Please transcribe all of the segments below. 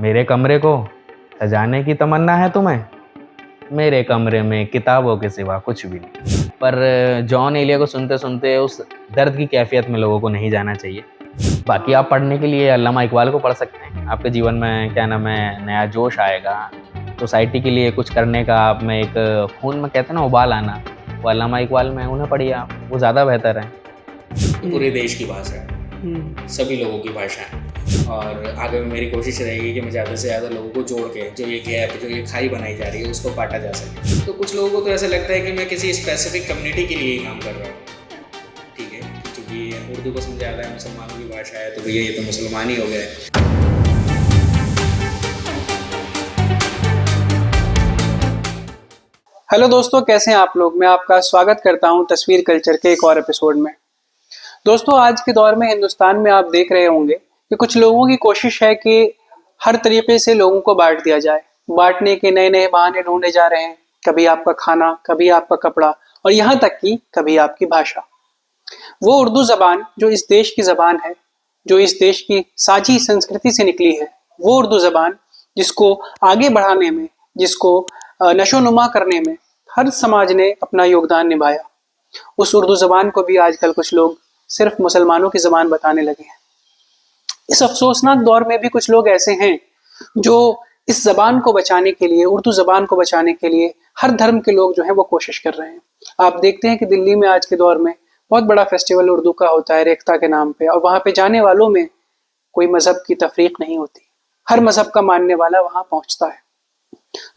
मेरे कमरे को सजाने की तमन्ना है तुम्हें? मेरे कमरे में किताबों के सिवा कुछ भी नहीं। पर जॉन एलिया को सुनते-सुनते उस दर्द की कैफ़ियत में लोगों को नहीं जाना चाहिए। बाकी आप पढ़ने के लिए अल्लामा इकबाल को पढ़ सकते हैं। आपके जीवन में क्या नाम है, नया जोश आएगा, सोसाइटी के लिए कुछ करने का आप में एक खून में कहते हैं ना उबाल आना, वो अल्लामा इकबाल में है, उन्हें पढ़िए आप, वो ज़्यादा बेहतर है। पूरे देश की भाषा है, सभी लोगों की भाषा है। और आगे में मेरी कोशिश रहेगी कि मैं ज़्यादा से ज़्यादा लोगों को जोड़ के जो ये गैप, जो ये खाई बनाई जा रही है, उसको काटा जा सके। तो कुछ लोगों को तो ऐसा लगता है कि मैं किसी स्पेसिफिक कम्युनिटी के लिए ही काम कर रहा हूँ, ठीक है, क्योंकि उर्दू को समझा रहा है, मुसलमानों की भाषा है, तो भैया ये तो मुसलमान ही हो गए। हेलो दोस्तों, कैसे हैं आप लोग। मैं आपका स्वागत करता हूं तस्वीर कल्चर के एक और एपिसोड में। दोस्तों, आज के दौर में हिंदुस्तान में आप देख रहे होंगे कि कुछ लोगों की कोशिश है कि हर तरीके से लोगों को बांट दिया जाए। बांटने के नए नए बहाने ढूंढे जा रहे हैं। कभी आपका खाना, कभी आपका कपड़ा और यहाँ तक कि कभी आपकी भाषा। वो उर्दू जबान जो इस देश की जबान है, जो इस देश की साझी संस्कृति से निकली है, वो उर्दू जबान जिसको आगे बढ़ाने में, जिसको नशोनुमा करने में हर समाज ने अपना योगदान निभाया, उस उर्दू जबान को भी आजकल कुछ लोग सिर्फ मुसलमानों की जबान बताने लगे हैं। इस अफसोसनाक दौर में भी कुछ लोग ऐसे हैं जो इस जबान को बचाने के लिए, उर्दू जबान को बचाने के लिए हर धर्म के लोग जो हैं वो कोशिश कर रहे हैं। आप देखते हैं कि दिल्ली में आज के दौर में बहुत बड़ा फेस्टिवल उर्दू का होता है रेख्ता के नाम पे, और वहां पे जाने वालों में कोई मजहब की तफरीक नहीं होती। हर मजहब का मानने वाला वहां पहुंचता है।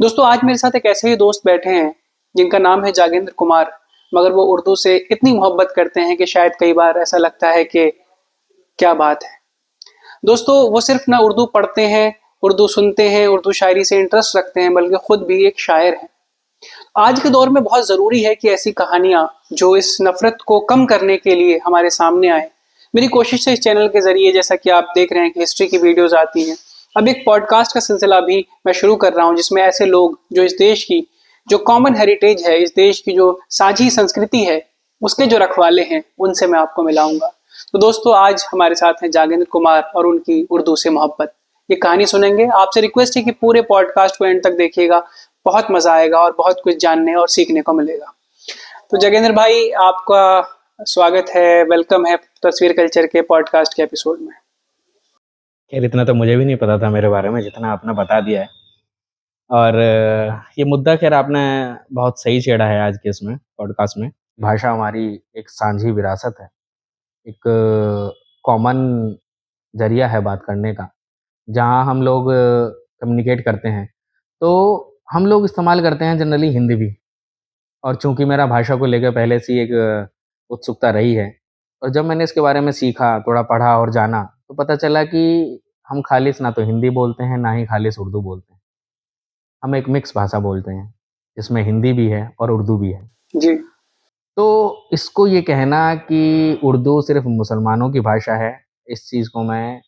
दोस्तों, आज मेरे साथ एक ऐसे ही दोस्त बैठे हैं जिनका नाम है जागेंद्र कुमार, मगर वो उर्दू से इतनी मोहब्बत करते हैं कि शायद कई बार ऐसा लगता है कि क्या बात है। दोस्तों, वो सिर्फ ना उर्दू पढ़ते हैं, उर्दू सुनते हैं, उर्दू शायरी से इंटरेस्ट रखते हैं, बल्कि खुद भी एक शायर हैं। आज के दौर में बहुत ज़रूरी है कि ऐसी कहानियां जो इस नफरत को कम करने के लिए हमारे सामने आए। मेरी कोशिश है इस चैनल के जरिए, जैसा कि आप देख रहे हैं कि हिस्ट्री की वीडियोस आती हैं, अब एक पॉडकास्ट का सिलसिला भी मैं शुरू कर रहा हूं जिसमें ऐसे लोग जो इस देश की जो कॉमन हेरिटेज है, इस देश की जो साझी संस्कृति है, उसके जो रखवाले हैं, उनसे मैं आपको मिलाऊंगा। तो दोस्तों, आज हमारे साथ हैं जागेंद्र कुमार और उनकी उर्दू से मोहब्बत। ये कहानी सुनेंगे। आपसे रिक्वेस्ट है कि पूरे पॉडकास्ट को एंड तक देखिएगा, बहुत मजा आएगा और बहुत कुछ जानने और सीखने को मिलेगा। तो जगेंद्र भाई, आपका स्वागत है, वेलकम है तस्वीर कल्चर के पॉडकास्ट के एपिसोड में। खैर इतना तो मुझे भी नहीं पता था मेरे बारे में जितना आपने बता दिया है। और ये मुद्दा खैर आपने बहुत सही छेड़ा है आज के इसमें पॉडकास्ट में। भाषा हमारी एक साझी विरासत है, एक कॉमन ज़रिया है बात करने का, जहाँ हम लोग कम्युनिकेट करते हैं। तो हम लोग इस्तेमाल करते हैं जनरली हिंदी भी, और चूँकि मेरा भाषा को लेकर पहले से ही एक उत्सुकता रही है, और जब मैंने इसके बारे में सीखा, थोड़ा पढ़ा और जाना, तो पता चला कि हम खालिस ना तो हिंदी बोलते हैं, ना ही खालिस उर्दू बोलते हैं। हम एक मिक्स भाषा बोलते हैं, जिसमें हिंदी भी है और उर्दू भी है। जी। तो इसको ये कहना कि उर्दू सिर्फ़ मुसलमानों की भाषा है, इस चीज़ को मैं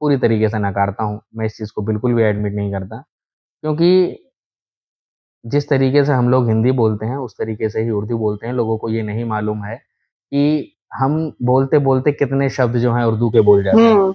पूरी तरीके से नकारता हूँ। मैं इस चीज़ को बिल्कुल भी एडमिट नहीं करता, क्योंकि जिस तरीके से हम लोग हिंदी बोलते हैं, उस तरीके से ही उर्दू बोलते हैं। लोगों को ये नहीं मालूम है कि हम बोलते-बोलते कितने शब्द जो हैं उर्दू के बोल जाते हैं।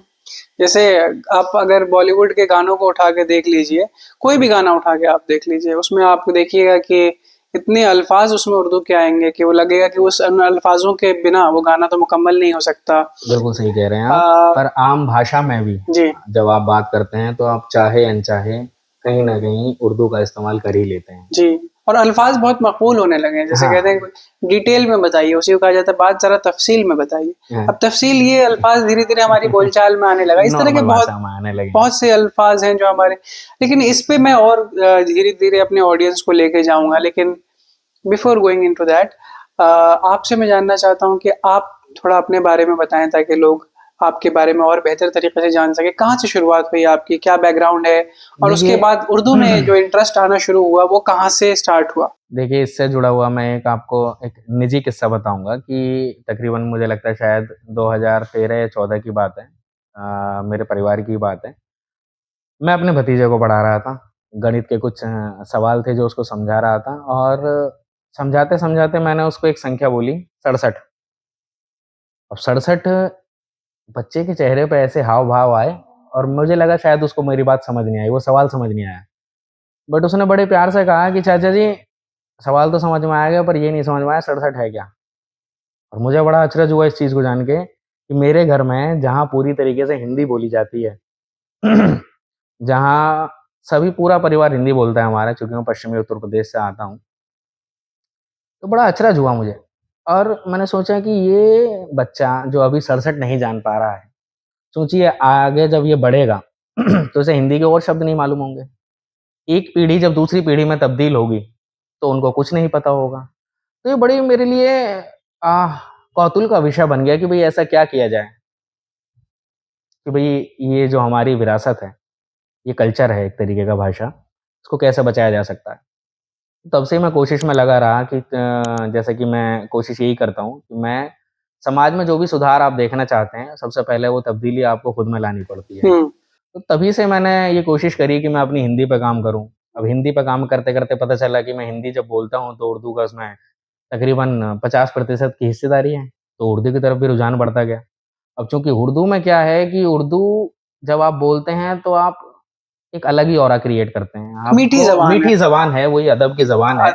जैसे आप अगर बॉलीवुड के गानों को उठा के देख लीजिए, कोई भी गाना उठा के आप देख लीजिए, उसमें आप देखिएगा कि इतने अल्फाज उसमें उर्दू के आएंगे कि वो लगेगा कि उस उन अल्फाजों के बिना वो गाना तो मुकम्मल नहीं हो सकता। बिल्कुल सही कह रहे हैं आप। आ, पर आम भाषा में भी जी। जब आप बात करते हैं, तो आप चाहे अनचाहे कहीं न कहीं उर्दू का इस्तेमाल कर ही लेते हैं। जी, और अल्फाज बहुत मकबूल होने लगे हैं। जैसे कहते हाँ, हैं डिटेल में बताइए, उसी को कहा जाता है बात ज़रा तफसील में बताइए। हाँ। अब तफसील ये अल्फाज धीरे-धीरे हमारी बोलचाल में आने लगा। इस तरह के नॉर्मल बहुत भाषा में आने लगे हैं। बहुत से अल्फाज हैं जो हमारे, लेकिन इस पे मैं और धीरे-धीरे अपने ऑडियंस को लेके जाऊँगा। लेकिन बिफोर गोइंग इनटू दैट, आपसे मैं जानना चाहता हूँ कि आप थोड़ा अपने बारे में बताएँ ताकि लोग आपके बारे में और बेहतर तरीके से जान सकें। कहाँ से शुरुआत हुई आपकी? क्या बैकग्राउंड है? और उसके देखिए बाद उर्दू में जो इंटरेस्ट आना शुरू हुआ, वो कहाँ से स्टार्ट हुआ? देखिए, इससे जुड़ा हुआ मैं एक आपको एक निजी किस्सा बताऊँगा कि तकरीबन मुझे लगता है शायद 2013 या 14 की बात है। मेरे परिवार की बात है। मैं अपने भतीजे को पढ़ा रहा था। गणित के कुछ सवाल थे जो उसको समझा रहा था, और समझाते-समझाते मैंने उसको एक संख्या बोली 67। अब 67, बच्चे के चेहरे पे ऐसे हाव-भाव आए, और मुझे लगा शायद उसको मेरी बात समझ नहीं आई, वो सवाल समझ नहीं आया। बट उसने बड़े प्यार से कहा कि चाचा जी, सवाल तो समझ में आ गया पर ये नहीं समझ में आया 67 है क्या? और मुझे बड़ा अचरज हुआ इस चीज़ को जान के कि मेरे घर में जहाँ पूरी तरीके से हिंदी बोली जाती है, जहाँ सभी पूरा परिवार हिंदी बोलता है हमारा, चूँकि मैं पश्चिमी उत्तर प्रदेश से आता हूँ, तो बड़ा अचरज हुआ मुझे। और मैंने सोचा कि ये बच्चा जो अभी 67 नहीं जान पा रहा है, सोचिए आगे जब ये बढ़ेगा तो उसे हिंदी के और शब्द नहीं मालूम होंगे। एक पीढ़ी जब दूसरी पीढ़ी में तब्दील होगी, तो उनको कुछ नहीं पता होगा। तो ये बड़ी मेरे लिए आह, कौतूहल का विषय बन गया कि भई ऐसा क्या किया जाए कि भई ये जो हमारी विरासत है, ये कल्चर है एक तरीके का भाषा, इसको कैसे बचाया जा सकता है। तब से मैं कोशिश में लगा रहा कि जैसे कि मैं कोशिश यही करता हूँ कि मैं समाज में जो भी सुधार आप देखना चाहते हैं, सबसे पहले वो तब्दीली आपको खुद में लानी पड़ती है। तो तभी से मैंने ये कोशिश करी कि मैं अपनी हिंदी पे काम करूँ। अब हिंदी पे काम करते-करते पता चला कि मैं हिंदी जब बोलता हूँ तो उर्दू का उसमें तकरीबन 50% की हिस्सेदारी है, तो उर्दू की तरफ भी रुझान बढ़ता गया। अब चूँकि उर्दू में क्या है कि उर्दू जब आप बोलते हैं तो आप एक अलग ही ऑरा क्रिएट करते हैं। मीठी आपको ज़बान है। मीठी ज़बान है, वही अदब की ज़बान है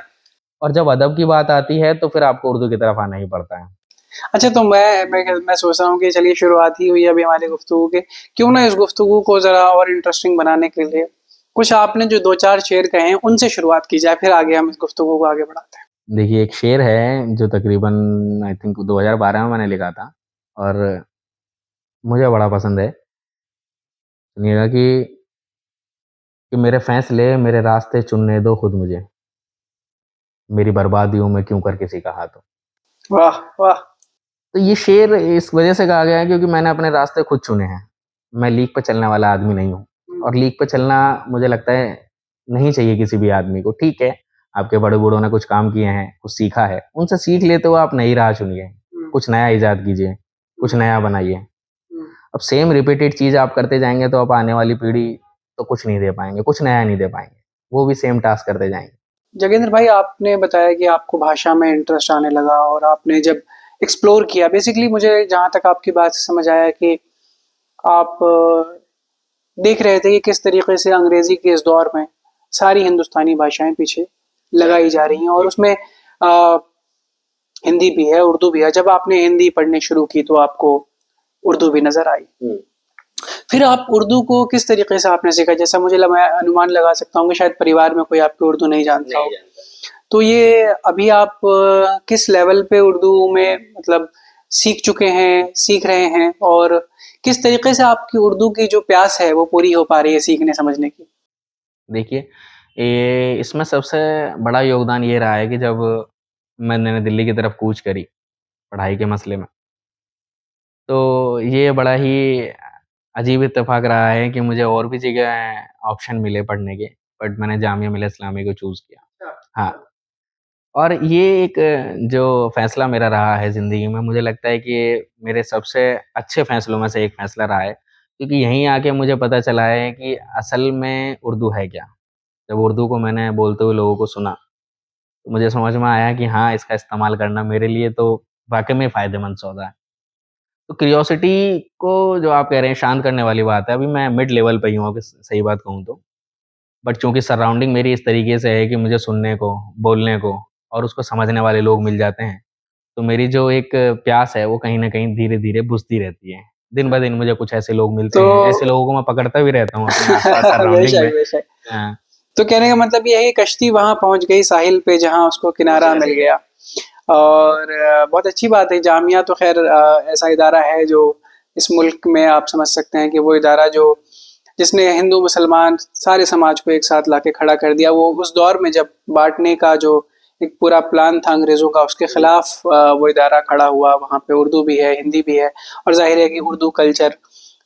और जब अदब की बात आती है तो फिर आपको उर्दू की तरफ आना ही पड़ता है। अच्छा, तो मैं सोच रहा हूँ कि चलिए शुरुआत ही हुई अभी हमारी गुफ्तगू की, क्यों ना इस गुफ्तगू को ज़रा और इंटरेस्टिंग बनाने के लिए कुछ आपने जो 2-4 शेर कहे हैं उनसे शुरुआत की जाए, फिर आगे हम इस गुफ्तगू को आगे बढ़ाते हैं। देखिए, एक शेर है जो तकरीबन आई थिंक 2012 में मैंने लिखा था और मुझे बड़ा पसंद है। सुनिएगा कि मेरे फैसले मेरे रास्ते चुनने दो खुद मुझे, मेरी बर्बादियों में क्यों कर किसी का हाथ हो। वाह, वाह! तो ये शेर इस वजह से कहा गया है क्योंकि मैंने अपने रास्ते खुद चुने हैं। मैं लीक पे चलने वाला आदमी नहीं हूँ और लीक पे चलना मुझे लगता है नहीं चाहिए किसी भी आदमी को। ठीक है, आपके बड़े-बूढ़ों ने कुछ काम किए हैं, कुछ सीखा है, उनसे सीख लेते हुए आप नई राह चुनिए, कुछ नया इजाद कीजिए, कुछ नया बनाइए। अब सेम रिपीटेड चीज़ आप करते जाएँगे तो आप आने वाली पीढ़ी तो कुछ नहीं दे पाएँगे, कुछ नया नहीं दे पाएँगे। वो भी सेम टास्क करते जाएँगे। जोगेंद्र भाई, आपने बताया कि आपको भाषा में इंटरेस्ट आने लगा और आपने जब एक्सप्लोर किया, बेसिकली मुझे जहाँ तक आपकी बात से समझ आया कि आप देख रहे थे कि किस तरीके से अंग्रेजी के इस दौर में सारी हिंदुस्तानी भाषाएं पीछे लगाई जा रही हैं और उसमें अ, हिंदी भी है, उर्दू भी है। जब आपने हिंदी पढ़नी शुरू की तो आपको उर्दू भी नज़र आई। फिर आप उर्दू को किस तरीके से आपने सीखा? जैसा मैं अनुमान लगा सकता हूँ कि शायद परिवार में कोई आपकी उर्दू नहीं जानता हो। तो ये अभी आप किस लेवल पे उर्दू में मतलब सीख चुके हैं, सीख रहे हैं और किस तरीके से आपकी उर्दू की जो प्यास है वो पूरी हो पा रही है सीखने समझने की? देखिए, ये इसमें सबसे बड़ा योगदान ये रहा है कि जब मैंने दिल्ली की तरफ कूच करी, पढ़ाई के मसले में, तो ये बड़ा ही अजीब इत्तेफ़ाक रहा है कि मुझे और भी जगह ऑप्शन मिले पढ़ने के, बट मैंने जामिया मिलिया इस्लामिया को चूज़ किया। हाँ, और ये एक जो फ़ैसला मेरा रहा है ज़िंदगी में, मुझे लगता है कि ये मेरे सबसे अच्छे फ़ैसलों में से एक फ़ैसला रहा है, क्योंकि यहीं आके मुझे पता चला है कि असल में उर्दू है क्या? जब उर्दू को मैंने बोलते हुए लोगों को सुना, तो मुझे समझ में आया कि हाँ, इसका इस्तेमाल करना मेरे लिए तो वाक़ई में फ़ायदेमंद सौदा है। तो क्यूरियोसिटी को जो आप कह रहे हैं शांत करने वाली बात है, अभी मैं मिड लेवल पे ही हूँ अगर स सही बात कहूँ तो। बट चूँकि सराउंडिंग मेरी इस तरीके से है कि मुझे सुनने को, बोलने को और उसको समझने वाले लोग मिल जाते हैं, तो मेरी जो एक प्यास है वो कहीं न कहीं धीरे-धीरे बुझती रहती है। दिन-ब-दिन मुझे कुछ ऐसे लोग मिलते तो हैं, ऐसे लोगों को मैं पकड़ता भी रहता हूँ अपने आस-पास सराउंडिंग में। बेशक, बेशक। हाँ, तो कहने का मतलब ये है कि कश्ती वहाँ पहुँच गई साहिल पे जहाँ उसको किनारा मिल गया। और बहुत अच्छी बात है। जामिया तो ख़ैर ऐसा इदारा है जो इस मुल्क में आप समझ सकते हैं कि वो इदारा जो जिसने हिंदू मुसलमान सारे समाज को एक साथ लाके खड़ा कर दिया। वो उस दौर में जब बाँटने का जो एक पूरा प्लान था अंग्रेज़ों का, उसके खिलाफ वो इदारा खड़ा हुआ। वहाँ पे उर्दू भी है, हिंदी भी है और ज़ाहिर है कि उर्दू कल्चर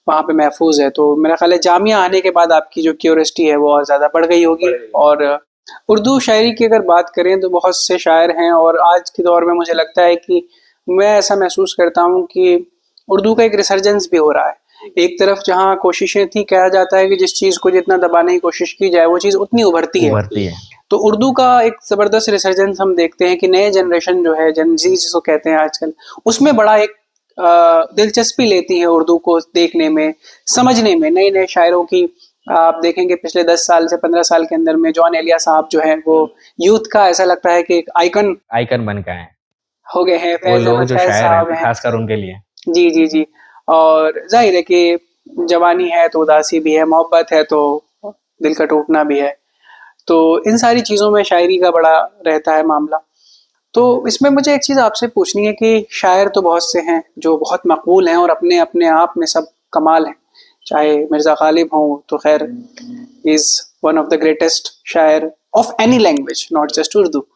वहाँ पे महफूज है। तो मेरा ख्याल है जामिया आने के बाद आपकी जो क्यूरियोसिटी है वो और ज़्यादा बढ़ गई होगी। और उर्दू शायरी की अगर बात करें तो बहुत से शायर हैं और आज के दौर में मुझे लगता है कि मैं ऐसा महसूस करता हूँ कि उर्दू का एक रिसर्जेंस भी हो रहा है। एक तरफ जहाँ कोशिशें थी, कहा जाता है कि जिस चीज़ को जितना दबाने की कोशिश की जाए वो चीज़ उतनी उभरती है। उभरती है। तो उर्दू का एक ज़बरदस्त रिसर्जेंस हम देखते हैं कि नए जनरेशन जो है, जेन ज़ी जिसको कहते हैं आजकल, उसमें बड़ा एक दिलचस्पी लेती हैं उर्दू को देखने में, समझने में। नए नए शायरों की आप देखेंगे पिछले 10 साल से 15 साल के अंदर में जॉन एलिया साहब जो हैं वो यूथ का ऐसा लगता है कि एक आइकन आइकन बन गए हैं हो गए हैं। वो फैज़ लोग अहमद जो फैज़ शायर साहब हैं, हैं। खासकर उनके लिए। जी, जी, जी। और ज़ाहिर है कि जवानी है तो उदासी भी है, मोहब्बत है तो दिल का टूटना भी है। तो इन सारी चीज़ों में शायरी का बड़ा रहता है मामला। तो इसमें मुझे एक चीज़ आपसे पूछनी है कि शायर तो बहुत से हैं जो बहुत मकबूल हैं और अपने अपने आप में सब कमाल हैं। चाहे मिर्ज़ा गालिब हों तो खैर is one of the greatest शायर of any language, not just Urdu.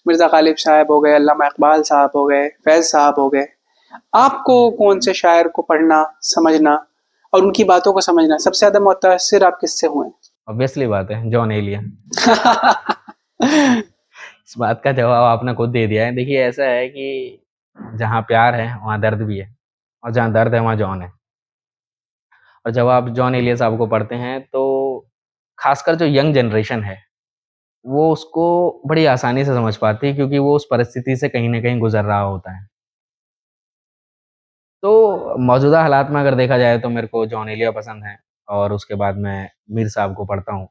Mirza Ghalib साहब हो गए, अल्लामा इकबाल साहब हो गए, फैज़ साहब हो गए। आपको कौन से शायर को पढ़ना, समझना और उनकी बातों को समझना सबसे ज़्यादा मुतासिर आप किससे हुए? ऑब्वियसली बात है, जॉन एलिया। इस बात का जवाब आपने खुद दे दिया है। देखिए ऐसा है कि जहाँ प्यार है वहाँ दर्द भी है और जहाँ दर्द है वहाँ जॉन है। और जब आप जॉन एलिया साहब को पढ़ते हैं तो खासकर जो यंग जनरेशन है, वो उसको बड़ी आसानी से समझ पाती है क्योंकि वो उस परिस्थिति से कहीं न कहीं गुज़र रहा होता है। तो मौजूदा हालात में अगर देखा जाए तो मेरे को जॉन एलिया पसंद है और उसके बाद मैं मीर साहब को पढ़ता हूँ।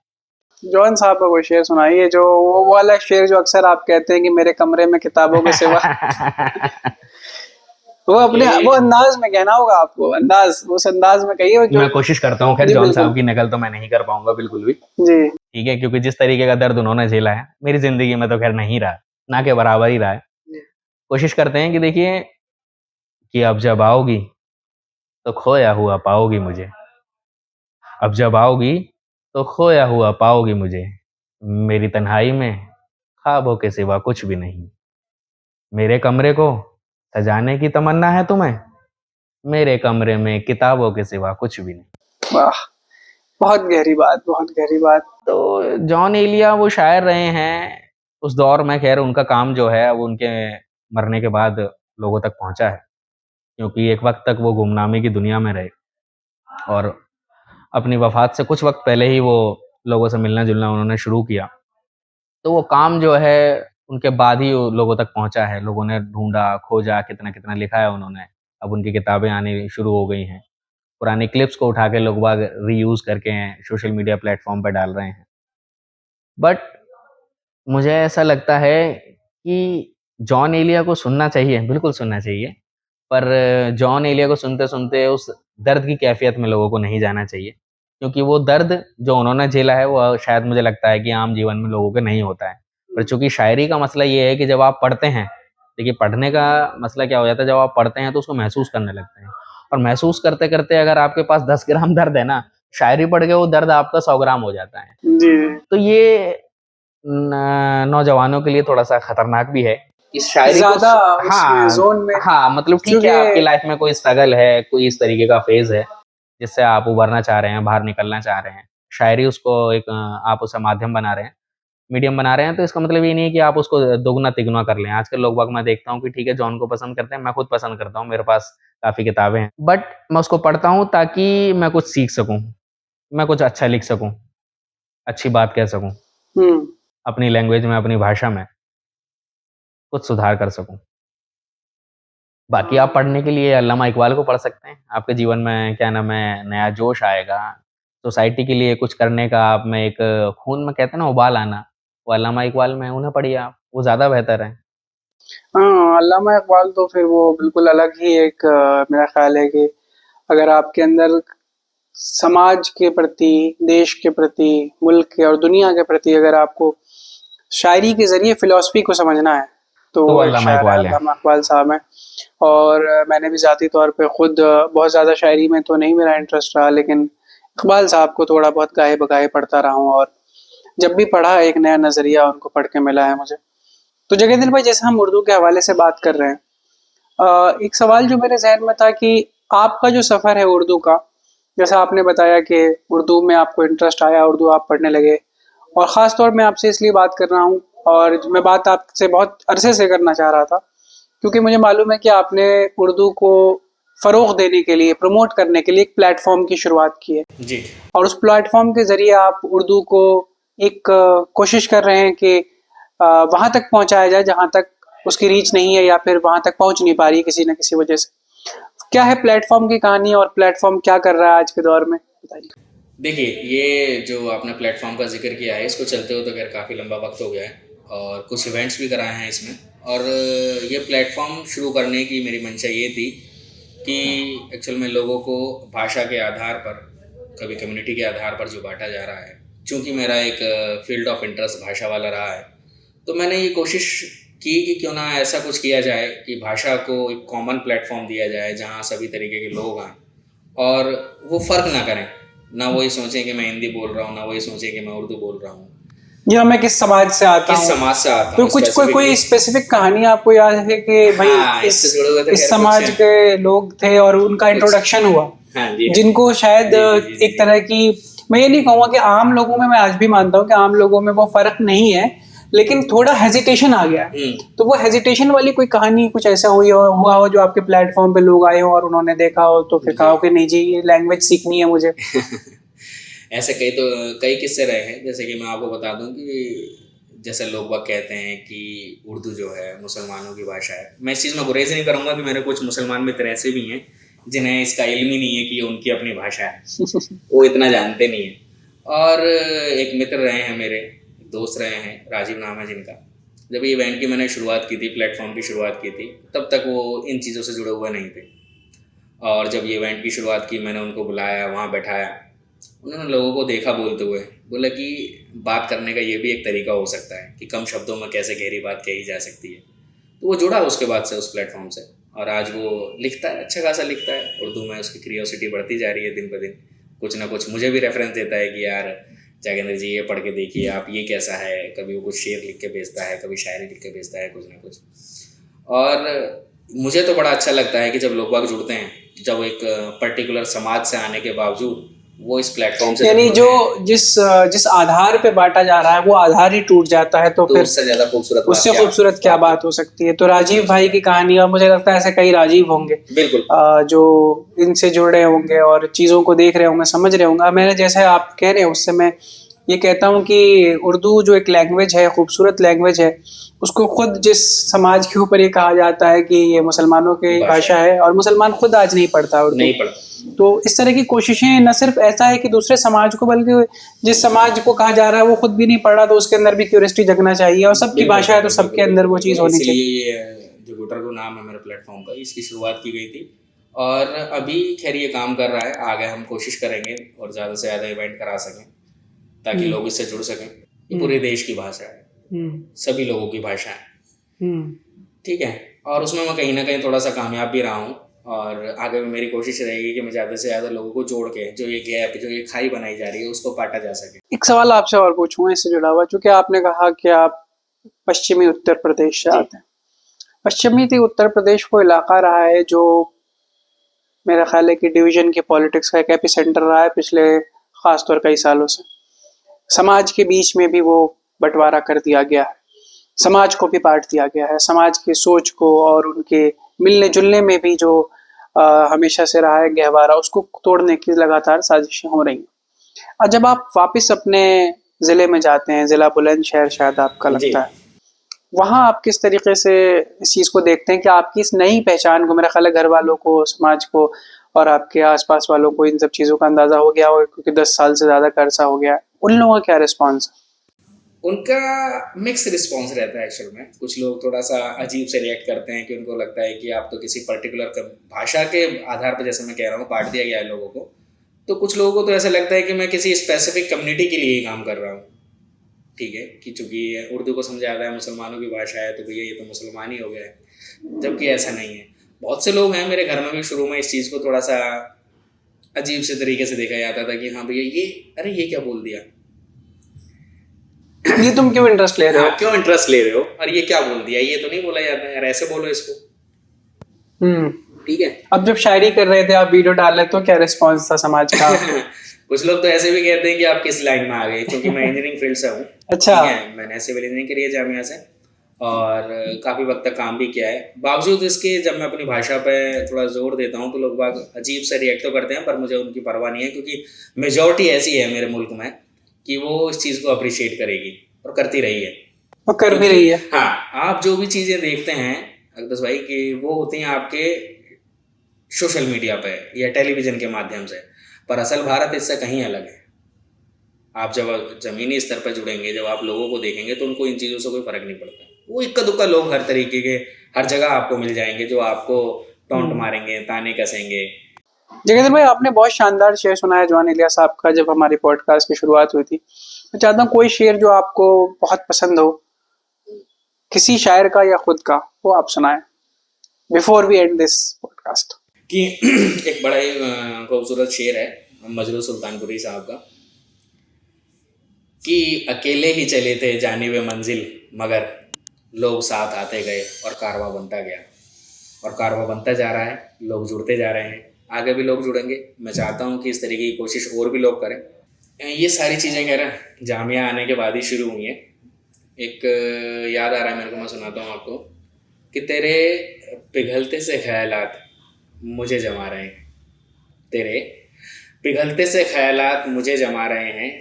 जॉन साहब का कोई शेर सुनाइए, जो वो वाला शेर जो अक्सर आप कहते हैं कि मेरे कमरे में किताबों के सिवा। वो अपने वो ये अंदाज में कहना होगा आपको, अंदाज उस अंदाज में कहिए जो। मैं कोशिश करता हूँ, खैर जी जॉन बिल्कुल। साहब की नकल तो मैं नहीं कर पाऊँगा बिल्कुल भी, जी। ठीक है? क्योंकि जिस तरीके का दर्द उन्होंने झेला है, मेरी ज़िंदगी में तो खैर नहीं रहा, ना के बराबर ही रहा है। कोशिश करते हैं कि देखिए कि अब जब आओगी, तो खोया हुआ पाओगी मुझे। अब जब आओगी, तो खोया हुआ पाओगी मुझे। मेरी तन्हाई में ख्वाबों के सिवा कुछ भी नहीं। मेरे कमरे को सजाने की तमन्ना है तुम्हें? मेरे कमरे में किताबों के सिवा कुछ भी नहीं। वाह, बहुत गहरी बात, बहुत गहरी बात। तो जॉन एलिया वो शायर रहे हैं उस दौर में, खैर उनका काम जो है वो उनके मरने के बाद लोगों तक पहुँचा है, क्योंकि एक वक़्त तक वो गुमनामी की दुनिया में रहे और अपनी वफ़ात से कुछ वक़्त पहले ही वो लोगों से मिलना-जुलना उन्होंने शुरू किया। तो वो काम जो है उनके बाद ही वो लोगों तक पहुँचा है। लोगों ने ढूँढा, खोजा, कितना-कितना लिखा है उन्होंने। अब उनकी किताबें आनी शुरू हो गई हैं। पुरानी क्लिप्स को उठा के लोग बाग रीयूज़ करके सोशल मीडिया प्लेटफ़ॉर्म पे डाल रहे हैं। बट मुझे ऐसा लगता है कि जॉन एलिया को सुनना चाहिए, बिल्कुल सुनना चाहिए। पर जॉन एलिया को सुनते-सुनते उस दर्द की कैफ़ियत में लोगों को नहीं जाना चाहिए। क्योंकि वो दर्द जो उन्होंने झेला है वो शायद मुझे लगता है कि आम जीवन में लोगों को नहीं होता है। पर चूँकि शायरी का मसला ये है कि जब आप पढ़ते हैं, देखिए पढ़ने का मसला क्या हो जाता है, जब आप पढ़ते हैं तो उसको महसूस करने लगते हैं। और महसूस करते-करते अगर आपके पास 10 ग्राम दर्द है ना, शायरी पढ़ के वो दर्द आपका 100 ग्राम हो जाता है। जी। तो ये नौजवानों के लिए थोड़ा-सा खतरनाक भी है। इस शायरी को ज़्यादा उसमें हाँ, ज़ोन में हाँ, मतलब ठीक है आपकी क्योंकि लाइफ़ में कोई स्ट्रगल है, कोई इस तरीके का फ़ेज़ है, जिससे आप उभरना चाह रहे हैं, बाहर निकलना चाह रहे हैं। शायरी उसको एक आप उसे माध्यम बना रहे हैं, मीडियम बना रहे हैं, तो इसका मतलब ये नहीं है कि आप उसको दोगुना-तिगुना कर लें। आजकल लोग-बाग मैं देखता हूँ कि ठीक है, जॉन को पसंद करते हैं, मैं खुद पसंद करता हूँ, मेरे पास काफ़ी किताबें हैं। बट मैं उसको पढ़ता हूँ ताकि मैं कुछ सीख सकूँ, मैं कुछ अच्छा लिख सकूँ, अच्छी बात कह सकूँ, हुँ। अपनी लैंग्वेज में, अपनी भाषा में कुछ सुधार कर सकूँ। बाकी आप पढ़ने के लिए अल्लामा इकबाल को पढ़ सकते हैं। आपके जीवन में क्या नाम है, नया जोश आएगा। सोसाइटी के लिए कुछ करने का आप में एक खून में कहते हैं ना उबाल आना, वो अल्लामा इकबाल में है, उन्हें पढ़िए आप, वो ज़्यादा बेहतर है। हाँ, अल्लामा इक़बाल तो फिर वो बिल्कुल अलग ही एक मेरा ख़्याल है कि अगर आपके अंदर समाज के प्रति, देश के प्रति, मुल्क के और दुनिया के प्रति अगर आपको शायरी के ज़रिए फ़िलॉसफ़ी को समझना है, तो तो वो वो एक अल्लामा शायर है, इकबाल हैं। अल्लामा इक़बाल साहब हैं। और मैंने भी ज़ाती तौर पे खुद बहुत ज़्यादा शायरी में तो नहीं मेरा इंटरेस्ट रहा, लेकिन इक़बाल साहब को थोड़ा बहुत गाहे-बगाहे पढ़ता रहा हूँ और जब भी पढ़ा एक नया नज़रिया उनको पढ़ के मिला है मुझे। तो जगह भाई, जैसे हम उर्दू के हवाले से बात कर रहे हैं, एक सवाल जो मेरे ज़हन में था कि आपका जो सफ़र है उर्दू का, जैसा आपने बताया कि उर्दू में आपको इंटरेस्ट आया, उर्दू आप पढ़ने लगे और ख़ास तौर मैं आपसे इसलिए बात कर रहा हूँ और मैं बात आपसे बहुत अरसे से करना चाह रहा था, क्योंकि मुझे मालूम है कि आपने उर्दू को फ़रोग़ देने के लिए, प्रमोट करने के लिए एक प्लेटफ़ॉर्म की शुरुआत की है जी। और उस प्लेटफ़ॉर्म के ज़रिए आप उर्दू को एक कोशिश कर रहे हैं कि वहाँ तक पहुँचाया जाए जहाँ तक उसकी रीच नहीं है या फिर वहाँ तक पहुँच नहीं पा रही है किसी न किसी वजह से। क्या है प्लेटफॉर्म की कहानी और प्लेटफॉर्म क्या कर रहा है आज के दौर में, बताइए। देखिए, ये जो आपने प्लेटफॉर्म का जिक्र किया है, इसको चलते हुए तो खैर काफ़ी लंबा वक्त हो गया है और कुछ इवेंट्स भी कराए हैं इसमें। और ये प्लेटफॉर्म शुरू करने की मेरी मंशा ये थी कि एक्चुअल में लोगों को भाषा के आधार पर, कभी कम्युनिटी के आधार पर जो बांटा जा रहा है, चूँकि मेरा एक फील्ड ऑफ इंटरेस्ट भाषा वाला रहा है, तो मैंने ये कोशिश की कि क्यों ना ऐसा कुछ किया जाए कि भाषा को एक कॉमन प्लेटफॉर्म दिया जाए जहाँ सभी तरीके के लोग आएँ और वो फ़र्क ना करें, ना वो ये सोचें कि मैं हिंदी बोल रहा हूँ, ना वो ये सोचें कि मैं उर्दू बोल रहा हूँ, या मैं किस समाज से आता किस हूँ। समाज से आता तो हूँ कुछ कोई स्पेसिफिक कहानी आपको याद है कि भाई हाँ, इससे जुड़े हुए तो इस खैर समाज कुछ के लोग थे और उनका इंट्रोडक्शन हुआ, हाँ जी, जिनको शायद जी, एक तरह की, मैं ये नहीं कहूँगा कि आम लोगों में, मैं आज भी मानता हूँ कि आम लोगों में वो फर्क नहीं है, लेकिन थोड़ा हेजिटेशन आ गया। तो वो हेजिटेशन वाली कोई कहानी कुछ ऐसा हुआ हो जो आपके प्लेटफॉर्म पे लोग आए हो और उन्होंने देखा हो तो फिर कहा हो कि नहीं जी ये लैंग्वेज सीखनी है मुझे। ऐसे कई किस्से रहे हैं। जैसे कि मैं आपको बता दूं कि जैसे लोग बाग कहते हैं कि उर्दू जो है मुसलमानों की भाषा है। मैं इस चीज़ में गुरेज नहीं करूँगा कि मेरे कुछ मुसलमान मित्र ऐसे भी हैं जिन्हें इसका इल्म ही नहीं है कि ये उनकी अपनी भाषा है, वो इतना जानते नहीं हैं। और एक मित्र रहे हैं मेरे, दोस्त रहे हैं, राजीव नाम है जिनका। जब ये इवेंट की मैंने शुरुआत की थी, प्लेटफॉर्म की शुरुआत की थी, तब तक वो इन चीज़ों से जुड़े हुए नहीं थे। और जब ये इवेंट की शुरुआत की, मैंने उनको बुलाया, वहाँ बैठाया, उन्होंने लोगों को देखा बोलते हुए, बोला कि बात करने का ये भी एक तरीका हो सकता है कि कम शब्दों में कैसे गहरी बात कही जा सकती है। तो वो जुड़ा उसके बाद से उस प्लेटफॉर्म से, और आज वो लिखता है, अच्छा खासा लिखता है उर्दू में। उसकी क्यूरियोसिटी बढ़ती जा रही है दिन ब दिन। कुछ ना कुछ मुझे भी रेफरेंस देता है कि यार जागेंद्र जी ये पढ़ के देखिए आप, ये कैसा है। कभी वो कुछ शेर लिख के भेजता है, कभी शायरी लिख के भेजता है, कुछ ना कुछ। और मुझे तो बड़ा अच्छा लगता है कि जब लोग बाग जुड़ते हैं, जब एक पर्टिकुलर समाज से आने के बावजूद वो इस प्लेटफॉर्म से, यानी जो जिस आधार पे बांटा जा रहा है वो आधार ही टूट जाता है, तो फिर उससे ज़्यादा खूबसूरत उससे खूबसूरत क्या बात हो सकती है। तो राजीव भाई की कहानी, और मुझे लगता है ऐसे कई राजीव होंगे बिल्कुल जो इनसे जुड़ रहे होंगे और चीज़ों को देख रहे होंगे, समझ रहे होंगे। मैंने जैसे आप कह रहे हैं उससे मैं ये कहता हूँ कि उर्दू जो एक लैंग्वेज है, खूबसूरत लैंग्वेज है, उसको खुद जिस समाज के ऊपर ये कहा जाता है कि ये मुसलमानों की भाषा है, और मुसलमान खुद आज नहीं पढ़ता उर्दू, नहीं पढ़ता। तो इस तरह की कोशिशें न सिर्फ ऐसा है कि दूसरे समाज को, बल्कि जिस समाज को कहा जा रहा है वो खुद भी नहीं पढ़ रहा, तो उसके अंदर भी क्यूरियोसिटी जगना चाहिए। और सबकी भाषा है तो सबके अंदर वो चीज़ होनी चाहिए। इसलिए जो गुटरगु नाम है मेरे प्लेटफॉर्म का, इसकी शुरुआत की गई थी और अभी खैर ये काम कर रहा है। आगे हम कोशिश करेंगे और ज़्यादा से ज़्यादा इवेंट करा सकें ताकि लोग इससे जुड़ सकें। ये पूरे देश की भाषा है, सभी लोगों की भाषा है, ठीक है। और उसमें मैं कहीं ना कहीं थोड़ा सा कामयाब भी रहा हूँ, और आगे में मेरी कोशिश रहेगी कि मैं ज़्यादा से ज़्यादा लोगों को जोड़ के जो ये गैप, जो ये खाई बनाई जा रही है, उसको काटा जा सके। एक सवाल आपसे और पूछूंगा इससे जुड़ा हुआ, चूंकि आपने कहा कि आप पश्चिमी उत्तर प्रदेश से आते हैं। पश्चिमी उत्तर प्रदेश वो इलाका रहा है जो मेरा ख्याल है कि डिवीजन की पॉलिटिक्स का एक एपी सेंटर रहा है पिछले खासतौर कई सालों से। समाज के बीच में भी वो बंटवारा कर दिया गया है, समाज को भी बांट दिया गया है, समाज की सोच को और उनके मिलने जुलने में भी जो हमेशा से रहा है गहवारा, उसको तोड़ने की लगातार साजिशें हो रही हैं। और जब आप वापस अपने ज़िले में जाते हैं, ज़िला बुलंदशहर शायद आपका लगता है, वहाँ आप किस तरीके से इस चीज़ को देखते हैं कि आपकी इस नई पहचान को, मेरा ख्याल है घर वालों को, समाज को और आपके आसपास वालों को इन सब चीज़ों का अंदाज़ा हो गया हो, क्योंकि 10 साल से ज़्यादा का अरसा हो गया है, उन लोगों का क्या रिस्पॉन्स है? उनका मिक्स रिस्पॉन्स रहता है एक्चुअल में। कुछ लोग थोड़ा सा अजीब से रिएक्ट करते हैं कि उनको लगता है कि आप तो किसी पर्टिकुलर भाषा के आधार पर, जैसे मैं कह रहा हूँ, बांट दिया गया है लोगों को। तो कुछ लोगों को तो ऐसा लगता है कि मैं किसी स्पेसिफिक कम्युनिटी के लिए ही काम कर रहा हूँ, ठीक है, कि चूँकि उर्दू को समझा जाता है मुसलमानों की भाषा है तो भैया ये तो मुसलमान ही हो गया है, जबकि ऐसा नहीं है। बहुत से लोग हैं, मेरे घर में भी शुरू में इस चीज़ को थोड़ा सा अजीब से तरीके से देखा जाता था कि हाँ भैया ये, अरे ये क्या बोल दिया, ये तुम क्यों इंटरेस्ट ले रहे हो, क्यों इंटरेस्ट ले रहे हो, और ये क्या बोल दिया, ये तो नहीं बोला जाता है यार, ऐसे बोलो इसको, ठीक है। अब जब शायरी कर रहे थे, आप वीडियो डाल रहे, तो क्या रिस्पॉन्स था समाज का? कुछ लोग तो ऐसे भी कहते हैं कि आप किस लाइन में आ गए, क्योंकि मैं इंजीनियरिंग फील्ड से हूँ। अच्छा, मैंने सिविल इंजीनियरिंग करी है जामिया से और काफ़ी वक्त तक काम भी किया है। बावजूद इसके जब मैं अपनी भाषा पे थोड़ा जोर देता हूँ तो लोग बाग अजीब से रिएक्ट तो करते हैं, पर मुझे उनकी परवाह नहीं है, क्योंकि मेजॉरिटी ऐसी है मेरे मुल्क में कि वो इस चीज़ को अप्रिशिएट करेगी और करती रही है, वो कर भी रही है। हाँ, आप जो भी चीज़ें देखते हैं अकदस भाई कि वो होती हैं आपके सोशल मीडिया पे या टेलीविज़न के माध्यम से, पर असल भारत इससे कहीं अलग है। आप जब ज़मीनी स्तर पर जुड़ेंगे, जब आप लोगों को देखेंगे तो उनको इन चीज़ों से कोई फ़र्क नहीं पड़ता। वो इक्का-दुक्का लोग हर तरीके के हर जगह आपको मिल जाएँगे जो आपको टॉन्ट मारेंगे, ताने कसेंगे। जगेंद्र भाई, आपने बहुत शानदार शेर सुनाया जॉन इलिया साहब का जब हमारी पॉडकास्ट की शुरुआत हुई थी। मैं चाहता हूँ कोई शेर जो आपको बहुत पसंद हो, किसी शायर का या खुद का, वो आप सुनाएं before we end this podcast. कि एक बड़ा ही खूबसूरत शेर है मजरू सुल्तानपुरी साहब का, कि अकेले ही चले थे जानिबे मंजिल, मगर लोग साथ आते गए और कारवां बनता गया। और कारवां बनता जा रहा है, लोग जुड़ते जा रहे हैं, आगे भी लोग जुड़ेंगे। मैं चाहता हूँ कि इस तरीके की कोशिश और भी लोग करें। ये सारी चीज़ें कह रहा है जामिया आने के बाद ही शुरू हुई हैं। एक याद आ रहा है मेरे को, मैं सुनाता हूँ आपको, कि तेरे पिघलते से ख्यालात मुझे जमा रहे हैं, तेरे पिघलते से ख्यालात मुझे जमा रहे हैं,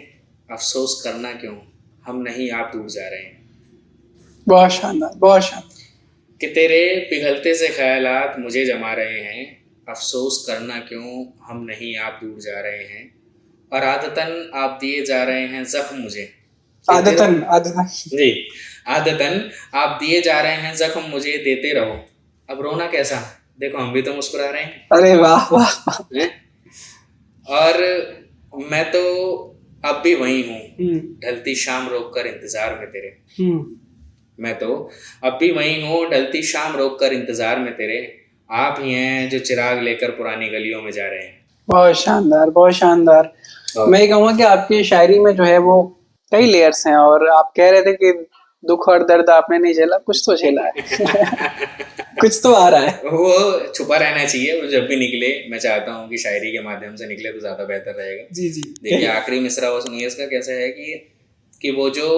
अफसोस करना क्यों हम नहीं आप दूर जा रहे हैं। बहुत शानदार, बहुत शानदार। कि तेरे पिघलते से ख्यालात मुझे जमा रहे हैं, अफसोस करना क्यों हम नहीं आप दूर जा रहे हैं, और आदतन आप दिए जा रहे हैं जख्म मुझे। आदतन, आदतन जी, आदतन आप दिए जा रहे हैं जख्म मुझे, देते रहो अब रोना कैसा, देखो हम भी तो मुस्कुरा रहे हैं। अरे वाह वाह। हैं? और मैं तो अब भी वही हूँ, ढलती शाम रोक कर इंतजार में तेरे। मैं तो अब भी वही हूँ, ढलती शाम रोक कर इंतजार में तेरे, आप ही हैं जो चिराग लेकर पुरानी गलियों में जा रहे हैं। बहुत शानदार, बहुत शानदार। मैं ये कहूँगा कि आपकी शायरी में जो है वो कई लेयर्स हैं, और आप कह रहे थे कि दुख और दर्द आपने नहीं झेला, कुछ तो झेला है। कुछ तो आ रहा है। वो छुपा रहना चाहिए, वो जब भी निकले मैं चाहता हूँ कि शायरी के माध्यम से निकले तो ज़्यादा बेहतर रहेगा। जी जी। देखिए आखिरी मिसरा वो सुनिए इसका कैसा है, कि वो जो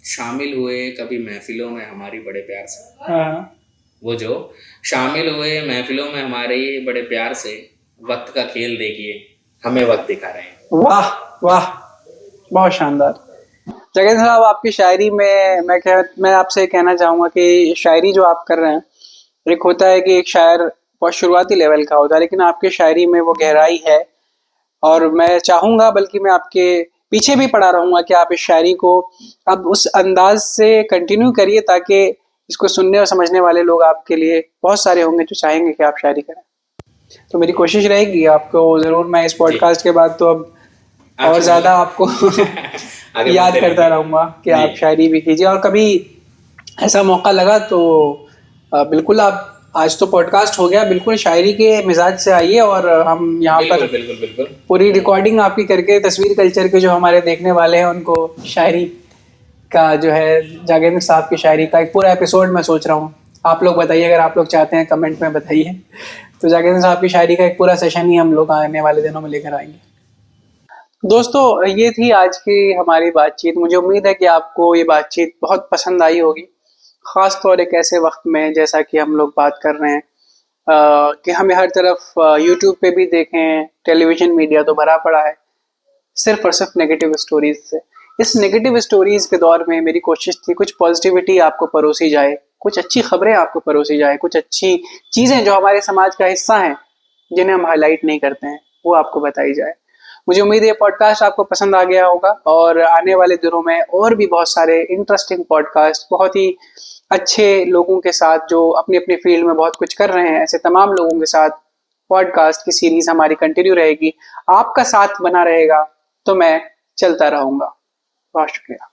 शामिल हुए कभी महफिलों में हमारी बड़े प्यार से। हाँ। वो जो शामिल हुए महफिलों में हमारे बड़े प्यार से, वक्त का खेल देखिए हमें वक्त दिखा रहे हैं। वाह वाह, बहुत शानदार। जगेंद्र साहब, आपकी शायरी में मैं आपसे कहना चाहूँगा कि शायरी जो आप कर रहे हैं, एक होता है कि एक शायर बहुत शुरुआती लेवल का होता है, लेकिन आपकी शायरी में वो गहराई है। और मैं चाहूँगा, बल्कि मैं आपके पीछे भी पड़ा रहूँगा कि आप इस शायरी को अब उस अंदाज से कंटिन्यू करिए, ताकि इसको सुनने और समझने वाले लोग आपके लिए बहुत सारे होंगे जो चाहेंगे कि आप शायरी करें। तो मेरी कोशिश रहेगी आपको ज़रूर, मैं इस पॉडकास्ट के बाद तो अब और ज़्यादा आपको याद करता रहूँगा कि आप शायरी भी कीजिए, और कभी ऐसा मौका लगा तो बिल्कुल आप, आज तो पॉडकास्ट हो गया, बिल्कुल शायरी के मिजाज से आइए, और हम यहाँ पर बिल्कुल पूरी रिकॉर्डिंग आपकी करके तस्वीर कल्चर के जो हमारे देखने वाले हैं उनको शायरी का जो है, जागेंद्र साहब की शायरी का एक पूरा एपिसोड मैं सोच रहा हूँ। आप लोग बताइए, अगर आप लोग चाहते हैं कमेंट में बताइए, तो जागेंद्र साहब की शायरी का एक पूरा सेशन ही हम लोग आने वाले दिनों में लेकर आएंगे। दोस्तों, ये थी आज की हमारी बातचीत। मुझे उम्मीद है कि आपको ये बातचीत बहुत पसंद आई होगी, ख़ास तौर एक ऐसे वक्त में जैसा कि हम लोग बात कर रहे हैं, कि हमें हर तरफ यूट्यूब पे भी देखें, टेलीविज़न मीडिया तो भरा पड़ा है सिर्फ और सिर्फ नेगेटिव स्टोरीज से। इस नेगेटिव स्टोरीज के दौर में मेरी कोशिश थी कुछ पॉजिटिविटी आपको परोसी जाए, कुछ अच्छी खबरें आपको परोसी जाए, कुछ अच्छी चीज़ें जो हमारे समाज का हिस्सा हैं जिन्हें हम हाईलाइट नहीं करते हैं, वो आपको बताई जाए। मुझे उम्मीद है ये पॉडकास्ट आपको पसंद आ गया होगा, और आने वाले दिनों में और भी बहुत सारे इंटरेस्टिंग पॉडकास्ट बहुत ही अच्छे लोगों के साथ जो अपनी अपनी फील्ड में बहुत कुछ कर रहे हैं, ऐसे तमाम लोगों के साथ पॉडकास्ट की सीरीज हमारी कंटिन्यू रहेगी। आपका साथ बना रहेगा तो मैं चलता रहूँगा। बहुत शुक्रिया।